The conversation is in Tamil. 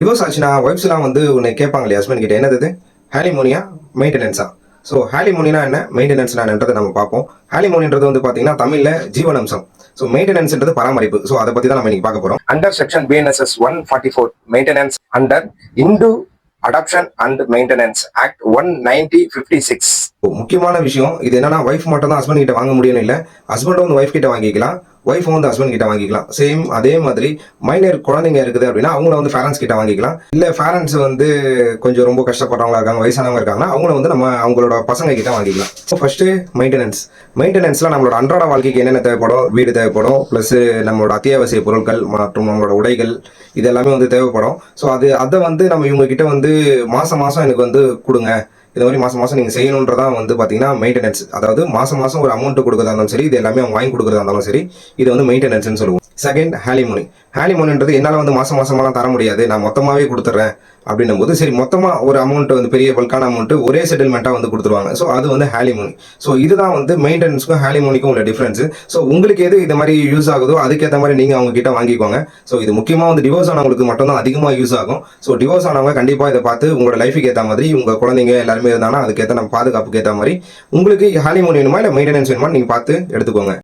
டிவோர்ஸ் ஆச்சுன்னா ஒய்ஃப்ஸ்லாம் வந்து உன்னை கேட்பாங்க இல்லையா ஹஸ்பண்ட் கிட்ட, என்னது இது ஹாலிமோனியா மெயின்டெனன்ஸா? ஸோ ஹாலிமோனினா என்ன, மெயின்டெனன்ஸ்னா என்னன்றதை நம்ம பார்ப்போம். ஹாலிமோனின்றது வந்து பார்த்தீங்கன்னா தமிழ்ல ஜீவனாம்சம். ஸோ மெயின்டெனன்ஸ்ன்றது பராமரிப்பு. ஸோ அதை பத்தி தான் நம்ம இன்னைக்கு பார்க்க போறோம். Under section BNSS 144 maintenance under Hindu adoption and maintenance act 1956. முக்கியமான விஷயம் இது என்னன்னா, ஒய்ஃப் மட்டும் தான் ஹஸ்பண்ட் கிட்ட வாங்க முடியும்னு இல்லை, ஹஸ்பண்டும் வந்து ஒய்ஃப் கிட்ட வாங்கிக்கலாம், ஒய்ஃபும் வந்து ஹஸ்பண்ட் கிட்ட வாங்கிக்கலாம். சேம் அதே மாதிரி மைனர் குழந்தைங்க இருக்குது அப்படின்னா அவங்கள வந்து பேரண்ட்ஸ் கிட்ட வாங்கிக்கலாம். இல்ல பேரண்ட்ஸ் வந்து கொஞ்சம் ரொம்ப கஷ்டப்படுறவங்களா இருக்காங்க, வயசானவங்க இருக்காங்கன்னா அவங்கள வந்து நம்ம அவங்களோட பசங்க கிட்ட வாங்கிக்கலாம். ஸோ ஃபர்ஸ்ட் மெயின்டெனன்ஸ்ல நம்மளோட அன்றாட வாழ்க்கைக்கு என்னென்ன தேவைப்படும், வீடு தேவைப்படும், பிளஸ் நம்மளோட அத்தியாவசிய பொருட்கள் மற்றும் நம்மளோட உடைகள் இது எல்லாமே வந்து தேவைப்படும். ஸோ அதை வந்து நம்ம இவங்க கிட்ட வந்து மாசம் மாசம் எனக்கு வந்து கொடுங்க, இது மாதிரி மாசம் மாசம் நீங்க செய்யணுன்றதான் வந்து பாத்தீங்கன்னா மெயின்டெனன்ஸ். அதாவது மாசம் மாசம் ஒரு அமௌண்ட் கொடுக்கறதா இருந்தாலும் சரி, இது எல்லாமே அவங்க வாங்கி கொடுக்கறதா இருந்தாலும் சரி, இது வந்து மெயின்டெனன்ஸ் சொல்லுவோம். செகண்ட் ஹாலிமோனி. ஹாலிமோனின்றது என்னால வந்து மாசம் மாசமெல்லாம் தர முடியாது, நான் மொத்தமாவே கொடுத்துட்றேன் அப்படின்னும் போது சரி மொத்தமா ஒரு அமௌண்ட் வந்து பெரிய பல்கான அமௌண்ட் ஒரே செட்டில்மெண்ட்டா வந்து கொடுத்துருவாங்க. ஸோ அது வந்து ஹாலிமோனி. ஸோ இதுதான் வந்து மெயின்டெனன்ஸ்க்கும் ஹாலிமோனிக்கும் உள்ள டிஃபரன்ஸ். ஸோ உங்களுக்கு எது இந்த மாதிரி யூஸ் ஆகுதோ அதுக்கேற்ற மாதிரி நீங்க அவங்க கிட்ட வாங்கிக்கோங்க. ஸோ இது முக்கியமா வந்து டிவோர்ஸ் ஆனவங்களுக்கு மட்டும் தான் அதிகமாக யூஸ் ஆகும். ஸோ டிவோர்ஸ் ஆனவங்க கண்டிப்பா இதை பார்த்து உங்களோட லைஃபுக்கு ஏற்ற மாதிரி உங்க குழந்தைங்க எல்லாருமே இருந்தாங்கன்னா அதுக்கேற்ற நம்ம பாதுகாப்புக்கு ஏற்ற மாதிரி உங்களுக்கு ஹாலிமோனி வேணுமா இல்லை மெயின்டெனன்ஸ் வேணுமா நீங்க பார்த்து எடுத்துக்கோங்க.